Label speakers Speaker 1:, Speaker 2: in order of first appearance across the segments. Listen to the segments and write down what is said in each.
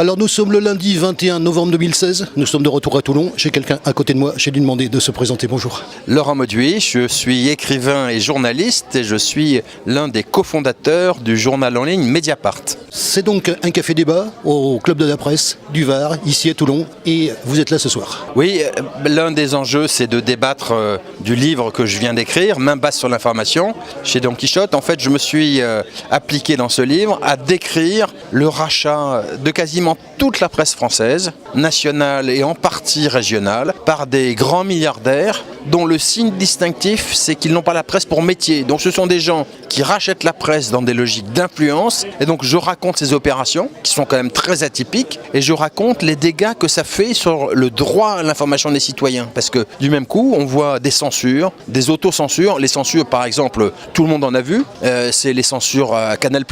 Speaker 1: Alors nous sommes le lundi 21 novembre 2016, nous sommes de retour à Toulon. J'ai quelqu'un à côté de moi, j'ai lui demandé de se présenter. Bonjour.
Speaker 2: Laurent Mauduit, je suis écrivain et journaliste et je suis l'un des cofondateurs du journal en ligne Mediapart.
Speaker 1: C'est donc un café débat au Club de la Presse du Var, ici à Toulon, et vous êtes là ce soir.
Speaker 2: Oui, l'un des enjeux c'est de débattre du livre que je viens d'écrire, Main basse sur l'information, chez Don Quichotte. En fait, je me suis appliqué dans ce livre à décrire le rachat de quasiment toute la presse française, nationale et en partie régionale, par des grands milliardaires dont le signe distinctif, c'est qu'ils n'ont pas la presse pour métier. Donc ce sont des gens qui rachètent la presse dans des logiques d'influence. Et donc je raconte ces opérations, qui sont quand même très atypiques, et je raconte les dégâts que ça fait sur le droit à l'information des citoyens. Parce que du même coup, on voit des censures, des autocensures. Les censures, par exemple, tout le monde en a vu, c'est les censures à Canal+.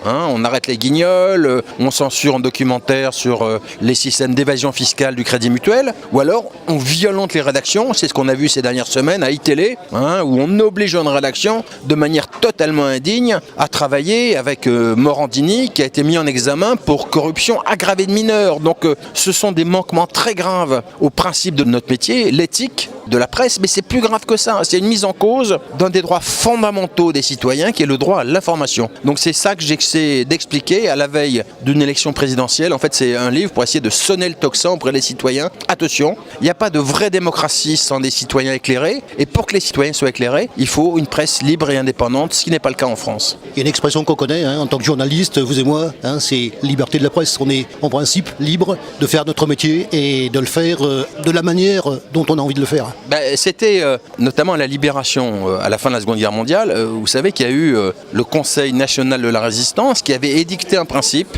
Speaker 2: On arrête les guignols, on censure un documentaire sur les systèmes d'évasion fiscale du Crédit Mutuel, ou alors on violente les rédactions, c'est ce qu'on a vu ces dernières semaines à iTélé, où on oblige une rédaction de manière totalement indigne à travailler avec Morandini, qui a été mis en examen pour corruption aggravée de mineurs. Donc ce sont des manquements très graves au principe de notre métier, l'éthique de la presse, mais c'est plus grave que ça. C'est une mise en cause d'un des droits fondamentaux des citoyens, qui est le droit à l'information. Donc c'est ça que j'essaie d'expliquer à la veille d'une élection présidentielle. En fait, c'est un livre pour essayer de sonner le tocsin auprès des citoyens. Attention, il n'y a pas de vraie démocratie sans des citoyens éclairés. Et pour que les citoyens soient éclairés, il faut une presse libre et indépendante, ce qui n'est pas le cas en France.
Speaker 1: Il y a une expression qu'on connaît en tant que journaliste, vous et moi, c'est liberté de la presse. On est en principe libre de faire notre métier et de le faire de la manière dont on a envie de le faire.
Speaker 2: C'était notamment à la Libération, à la fin de la Seconde Guerre mondiale. Vous savez qu'il y a eu le Conseil national de la résistance qui avait édicté un principe,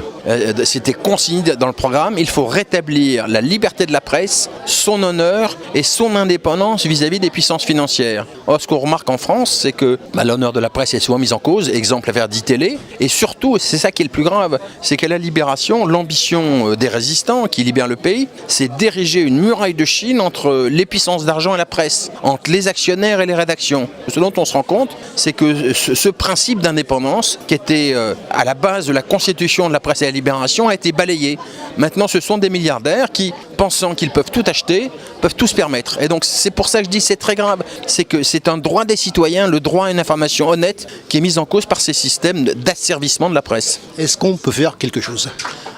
Speaker 2: c'était consigné dans le programme: il faut rétablir la liberté de la presse, son honneur et son indépendance vis-à-vis des puissances financières. Or, ce qu'on remarque en France, c'est que l'honneur de la presse est souvent mis en cause, exemple l'affaire d'ITélé, et surtout, c'est ça qui est le plus grave, c'est qu'à la Libération, l'ambition des résistants qui libèrent le pays, c'est d'ériger une muraille de Chine entre les puissances d'argent et la presse, entre les actionnaires et les rédactions. Ce dont on se rend compte, c'est que ce principe d'indépendance, qui était à la base de la constitution de la presse et de la Libération, a été balayé. Maintenant, ce sont des milliardaires qui, pensant qu'ils peuvent tout acheter, peuvent tout se permettre. Et donc, c'est pour ça que je dis que c'est très grave. C'est que c'est un droit des citoyens, le droit à une information honnête, qui est mis en cause par ces systèmes d'asservissement de la presse.
Speaker 1: Est-ce qu'on peut faire quelque chose ?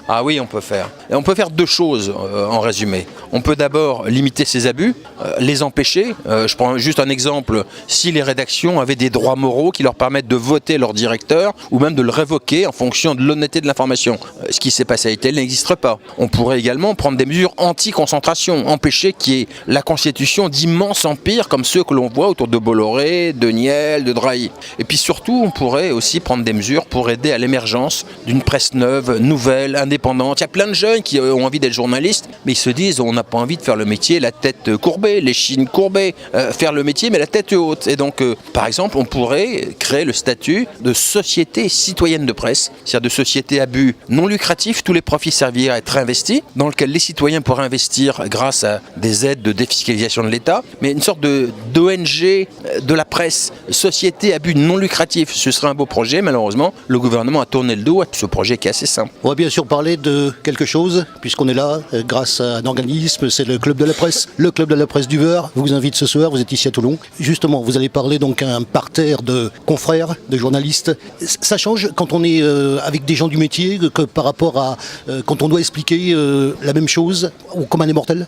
Speaker 2: Ah oui, on peut faire. Et on peut faire deux choses en résumé. On peut d'abord limiter ces abus, les empêcher. Je prends juste un exemple. Si les rédactions avaient des droits moraux qui leur permettent de voter leur directeur ou même de le révoquer en fonction de l'honnêteté de l'information. Ce qui s'est passé à ITélé n'existe pas. On pourrait également prendre des mesures anti-concentration, empêcher qu'il y ait la constitution d'immenses empires comme ceux que l'on voit autour de Bolloré, de Niel, de Drahi. Et puis surtout, on pourrait aussi prendre des mesures pour aider à l'émergence d'une presse neuve, nouvelle, indépendante. Il y a plein de jeunes qui ont envie d'être journalistes, mais ils se disent on n'a pas envie de faire le métier la tête courbée, les chines courbées, faire le métier mais la tête haute. Et donc, par exemple, on pourrait créer le statut de société citoyenne de presse, c'est-à-dire de société à but non lucratif, tous les profits serviraient à être réinvestis, dans lequel les citoyens pourraient investir grâce à des aides de défiscalisation de l'État, mais une sorte d'ONG de la presse, société à but non lucratif. Ce serait un beau projet, malheureusement, le gouvernement a tourné le dos à ce projet qui est assez simple.
Speaker 1: On va bien sûr parler de quelque chose, puisqu'on est là, grâce à un organisme, c'est le Club de la Presse. Le Club de la Presse du Var vous invite ce soir, vous êtes ici à Toulon. Justement, vous allez parler donc à un parterre de confrères, de journalistes. Ça change quand on est avec des gens du métier, que par rapport à quand on doit expliquer la même chose ou comme un immortel ?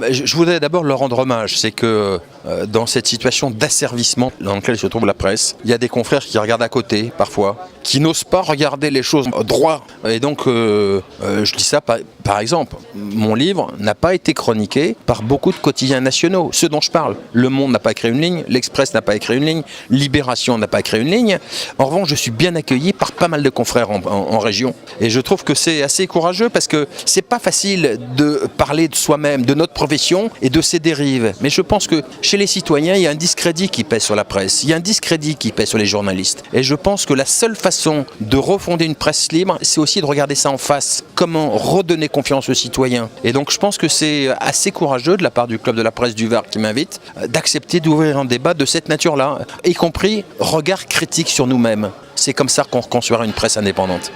Speaker 2: Je voudrais d'abord leur rendre hommage. C'est que dans cette situation d'asservissement dans laquelle se trouve la presse, il y a des confrères qui regardent à côté, parfois, qui n'osent pas regarder les choses droit. Et donc, je dis ça par exemple, mon livre n'a pas été chroniqué par beaucoup de quotidiens nationaux, ceux dont je parle. Le Monde n'a pas écrit une ligne, l'Express n'a pas écrit une ligne, Libération n'a pas écrit une ligne. En revanche, je suis bien accueilli par pas mal de confrères en région. Et je trouve que c'est assez courageux parce que c'est pas facile de parler de soi-même, de notre profession et de ses dérives. Mais je pense que chez les citoyens, il y a un discrédit qui pèse sur la presse, il y a un discrédit qui pèse sur les journalistes. Et je pense que la seule façon de refonder une presse libre, c'est aussi de regarder ça en face. Comment redonner confiance aux citoyens. Et donc je pense que c'est assez courageux de la part du Club de la Presse du Var qui m'invite d'accepter d'ouvrir un débat de cette nature-là, y compris regard critique sur nous-mêmes. C'est comme ça qu'on reconstruira une presse indépendante.